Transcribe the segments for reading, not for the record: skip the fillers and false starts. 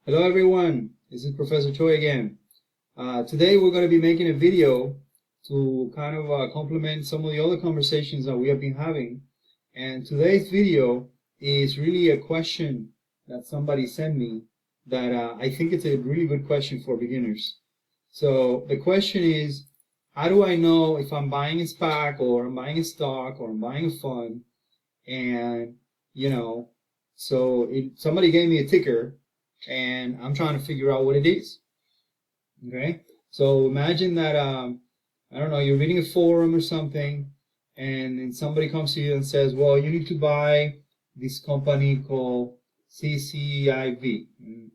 Hello everyone, this is Professor Choi again. Today we're going to be making a video to kind of complement some of the other conversations that we have been having. And today's video is really a question that somebody sent me that I think it's a really good question for beginners. So the question is, how do I know if I'm buying a SPAC or I'm buying a stock or I'm buying a fund? And, somebody gave me a ticker and I'm trying to figure out what it is. Okay, so imagine that I don't know, you're reading a forum or something, and then somebody comes to you and says, "Well, you need to buy this company called CCIV,"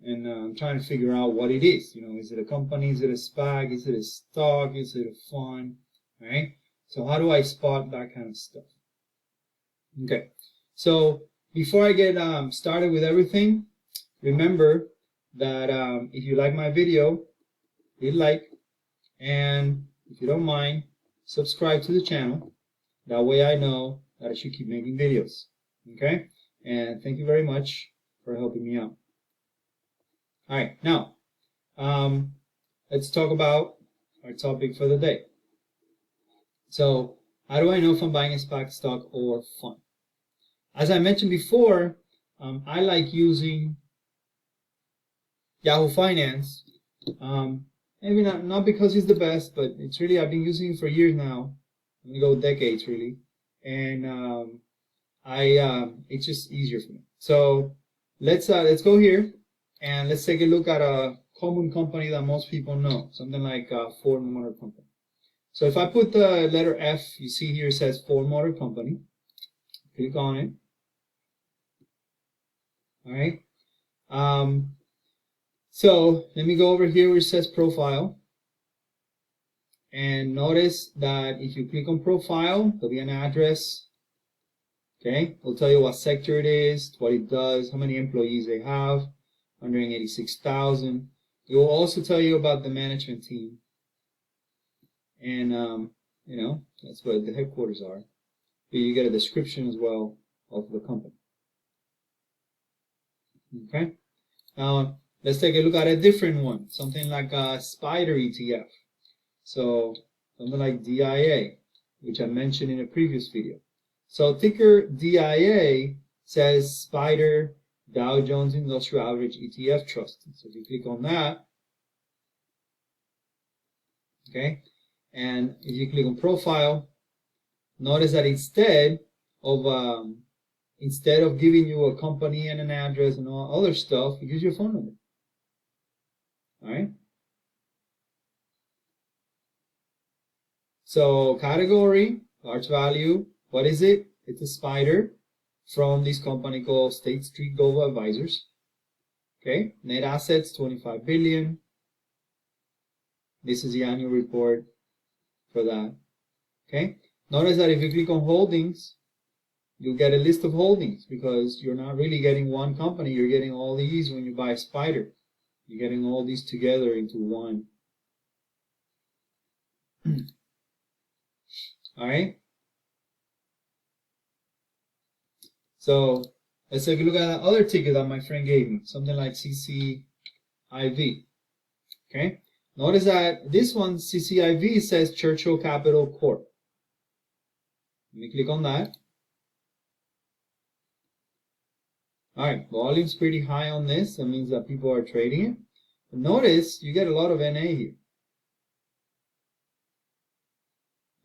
and I'm trying to figure out what it is. Is it a company? Is it a SPAC? Is it a stock? Is it a fund? Right? So how do I spot that kind of stuff? Okay, so before I get started with everything, remember that if you like my video, hit like, and if you don't mind, subscribe to the channel. That way I know that I should keep making videos. Okay? And thank you very much for helping me out. All right, now let's talk about our topic for the day. So, how do I know if I'm buying a SPAC, stock, or fund? As I mentioned before, I like using Yahoo Finance. Maybe not because it's the best, but it's really, I've been using it for years now. I'm gonna go decades really, and it's just easier for me. So let's go here and let's take a look at a common company that most people know, something like Ford Motor Company. So if I put the letter F, you see here it says Ford Motor Company. Click on it. All right. So let me go over here where it says profile. And notice that if you click on profile, there'll be an address. Okay, it'll tell you what sector it is, what it does, how many employees they have, 186,000. It will also tell you about the management team. And, that's what the headquarters are. You get a description as well of the company. Okay, now let's take a look at a different one, something like a SPIDER ETF. So something like DIA, which I mentioned in a previous video. So ticker DIA says SPIDER Dow Jones Industrial Average ETF Trust. So if you click on that, okay, and if you click on profile, notice that instead of giving you a company and an address and all other stuff, it gives you a phone number. All right. So category, large value, what is it? It's a SPIDER from this company called State Street Global Advisors. Okay, net assets 25 billion. This is the annual report for that. Okay, notice that if you click on holdings, you'll get a list of holdings because you're not really getting one company, you're getting all these when you buy SPIDER. You're getting all these together into one. All right. So let's take a look at that other ticket that my friend gave me, something like CCIV. Okay. Notice that this one, CCIV, says Churchill Capital Corp. Let me click on that. All right, volume's pretty high on this. That means that people are trading it. But notice you get a lot of NA here.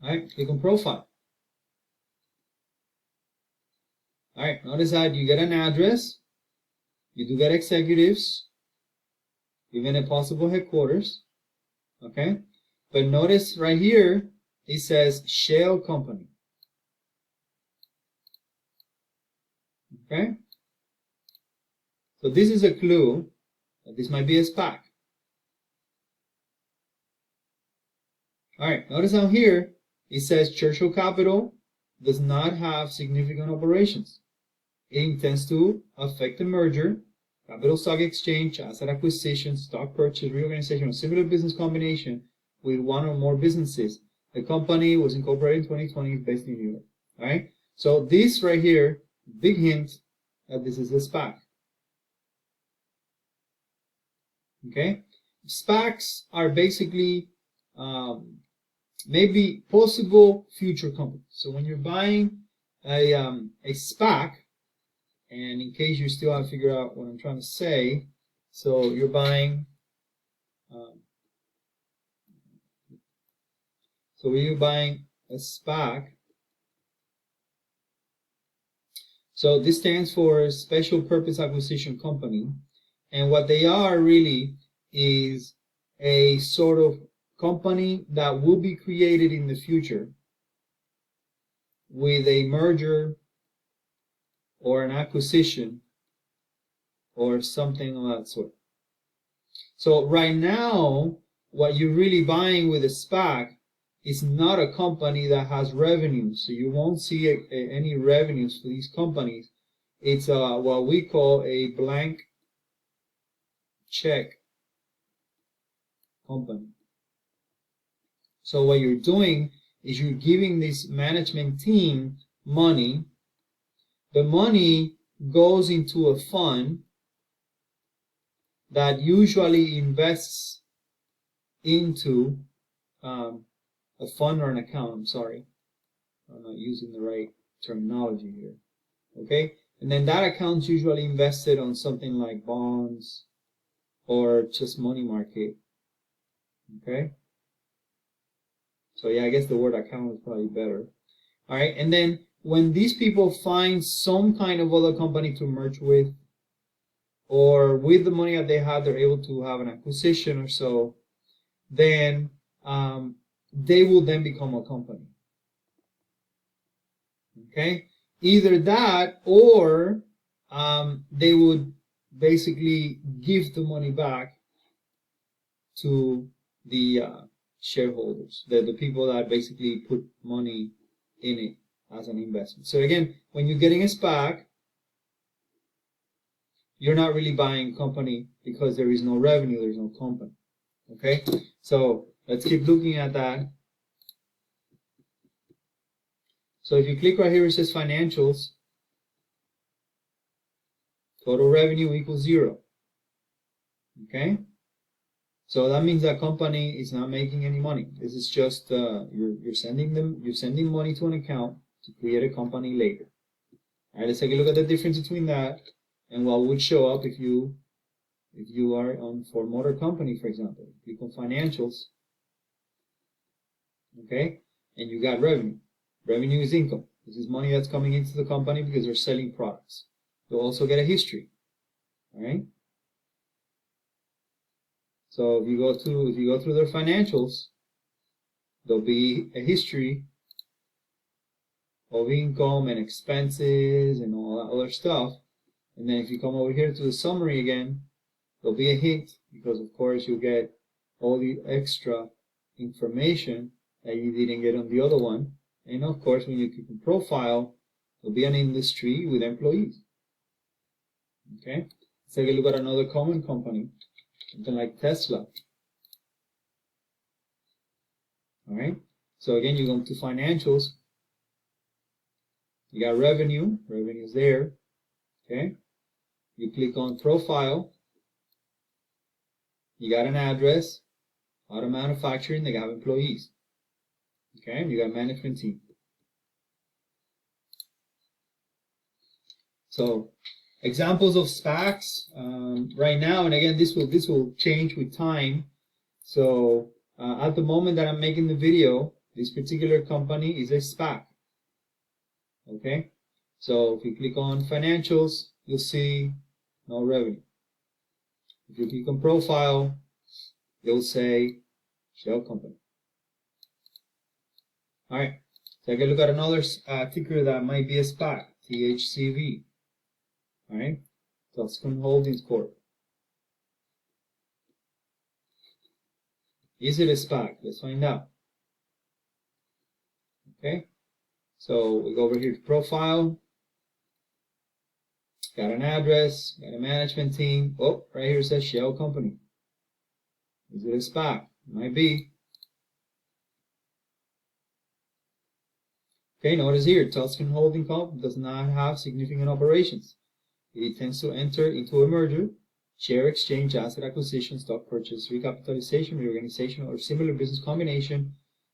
All right, click on profile. All right, notice that you get an address. You do get executives, even a possible headquarters. Okay, but notice right here it says shell company. Okay, so this is a clue that this might be a SPAC. All right, notice down here it says Churchill Capital does not have significant operations. It intends to affect the merger, capital stock exchange, asset acquisition, stock purchase, reorganization, or similar business combination with one or more businesses. The company was incorporated in 2020, based in New York. All right, so this right here, big hint that this is a SPAC. Okay, SPACs are basically maybe possible future companies. So when you're buying a SPAC, and in case you still haven't figured out what I'm trying to say, so you're buying um, so when you're buying a SPAC, so this stands for Special Purpose Acquisition Company, and what they are really is a sort of company that will be created in the future with a merger or an acquisition or something of that sort. So right now, what you're really buying with a SPAC is not a company that has revenue. So you won't see any revenues for these companies. It's what we call a blank check company. So what you're doing is you're giving this management team money. The money goes into a fund that usually invests into a fund or an account. I'm sorry, I'm not using the right terminology here. Okay, and then that account's usually invested on something like bonds or just money market. Okay, so yeah, I guess the word account is probably better. All right, and then when these people find some kind of other company to merge with, or with the money that they have, they're able to have an acquisition or so, then they will then become a company. Okay, either that or they would basically give the money back to the shareholders, the people that basically put money in it as an investment. So again, when you're getting a SPAC, you're not really buying a company because there is no revenue, there's no company. Okay, so let's keep looking at that. So if you click right here, it says financials, total revenue equals 0. Okay, so that means that company is not making any money. This is just you're sending money to an account to create a company later. All right, let's take a look at the difference between that and what would show up if you are on for motor company, for example. Click on financials, okay, and you got revenue. Revenue is income. This is money that's coming into the company because they're selling products. You'll also get a history. All right. So if you go through their financials, there'll be a history of income and expenses and all that other stuff. And then if you come over here to the summary again, there'll be a hint because of course you'll get all the extra information that you didn't get on the other one. And of course, when you click on profile, there'll be an industry with employees. Okay, let's take a look at another common company, something like Tesla. All right, so again, you go to financials, you got revenue, revenue is there. Okay, you click on profile, you got an address, auto manufacturing, they have employees. Okay, you got management team. So examples of SPACs right now, and again, this will change with time. So at the moment that I'm making the video, this particular company is a SPAC. Okay, so if you click on financials, you'll see no revenue. If you click on profile, you'll say shell company. All right, take a look at another ticker that might be a SPAC, THCV. All right, Tuscan Holdings Corp. Is it a SPAC? Let's find out. Okay, so we go over here to profile, got an address, got a management team. Oh, right here it says shell company. Is it a SPAC? Might be. Okay, notice here, Tuscan Holding Corp does not have significant operations. It intends to enter into a merger share exchange, asset acquisition, stock purchase, recapitalization, reorganization, or similar business combination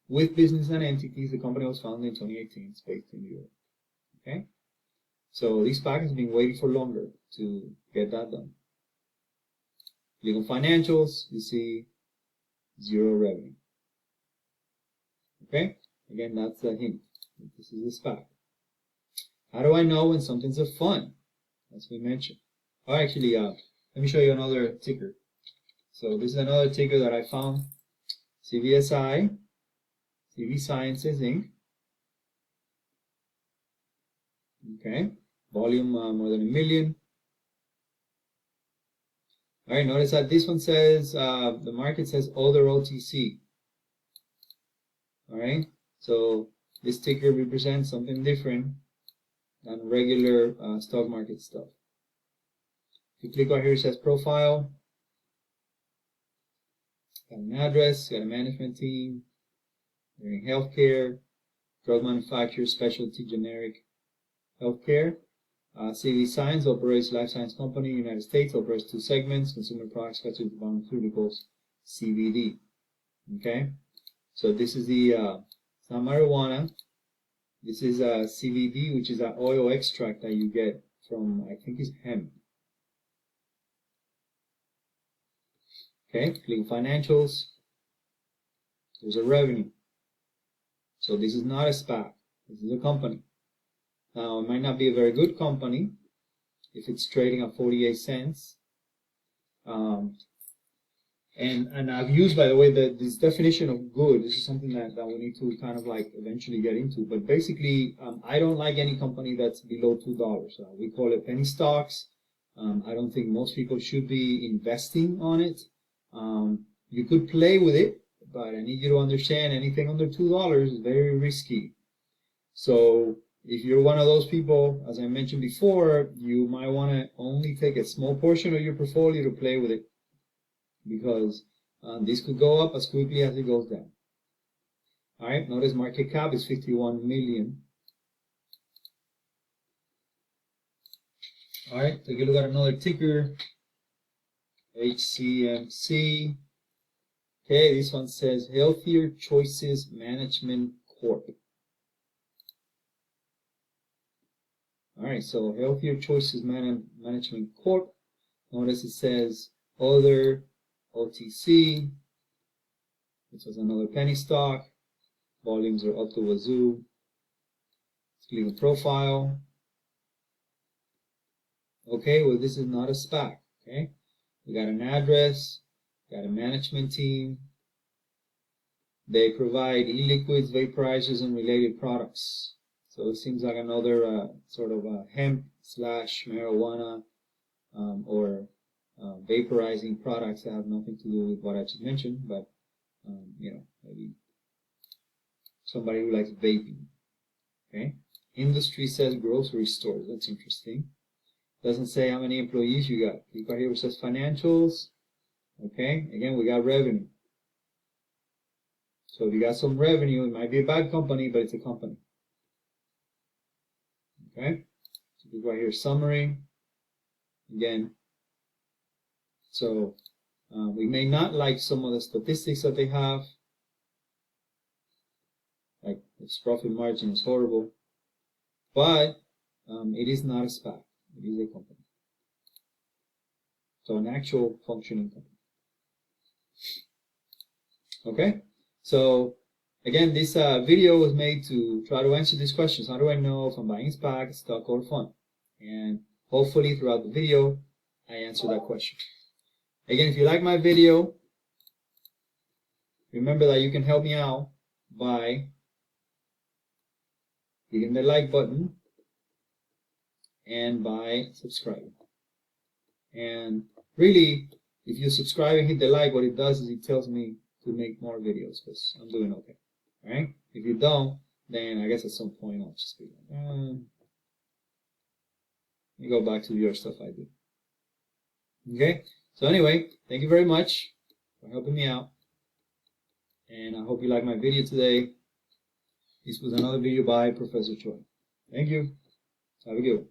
with business and entities. The company was founded in 2018. It's based in Europe. Okay? So this SPAC has been waiting for longer to get that done. Legal financials, you see zero revenue. Okay? Again, that's a hint. This is a SPAC. How do I know when something's a fund? As we mentioned. Oh, actually, let me show you another ticker. So this is another ticker that I found. CVSI, CV Sciences Inc. Okay, volume more than 1 million. All right, notice that this one says, the market says other OTC. All right, so this ticker represents something different than regular stock market stuff. If you click right here, it says profile. Got an address, got a management team. They're in healthcare, drug manufacturer, specialty generic healthcare. CV Science operates life science company in the United States, operates 2 segments, consumer products, specialty pharmaceuticals, CBD. Okay, so this is the, it's not marijuana. This is CBD, which is an oil extract that you get from, I think it's hemp. Okay, click financials. There's a revenue. So this is not a SPAC. This is a company. Now, it might not be a very good company if it's trading at 48 cents. And I've used, by the way, this definition of good. This is something that we need to kind of like eventually get into. But basically, I don't like any company that's below $2. We call it penny stocks. I don't think most people should be investing on it. You could play with it, but I need you to understand anything under $2 is very risky. So if you're one of those people, as I mentioned before, you might want to only take a small portion of your portfolio to play with it, because this could go up as quickly as it goes down. All right, notice market cap is 51 million. All right, take a look at another ticker, HCMC. Okay, this one says Healthier Choices Management Corp. All right, so Healthier Choices Management Corp. Notice it says other OTC. This was another penny stock. Volumes are up to wazoo. Let's click on profile. Okay, well, this is not a SPAC. Okay, we got an address, got a management team. They provide e-liquids, vaporizers, and related products. So it seems like another sort of hemp / marijuana or vaporizing products that have nothing to do with what I just mentioned, but you know, maybe somebody who likes vaping. Okay, industry says grocery stores. That's interesting. Doesn't say how many employees you got. Click right here, it says financials. Okay, again, we got revenue. So if you got some revenue, it might be a bad company, but it's a company. Okay, so click right here, summary. Again, so we may not like some of the statistics that they have, like its profit margin is horrible, but it is not a SPAC. It is a company. So an actual functioning company. Okay, so again, this video was made to try to answer these questions. How do I know if I'm buying a SPAC, stock, or fund? And hopefully throughout the video, I answer that question. Again, if you like my video, remember that you can help me out by hitting the like button and by subscribing. And really, if you subscribe and hit the like, what it does is it tells me to make more videos because I'm doing okay. All right? If you don't, then I guess at some point I'll just be like, let me go back to the other stuff I do. Okay? So anyway, thank you very much for helping me out. And I hope you like my video today. This was another video by Professor Choi. Thank you. Have a good one.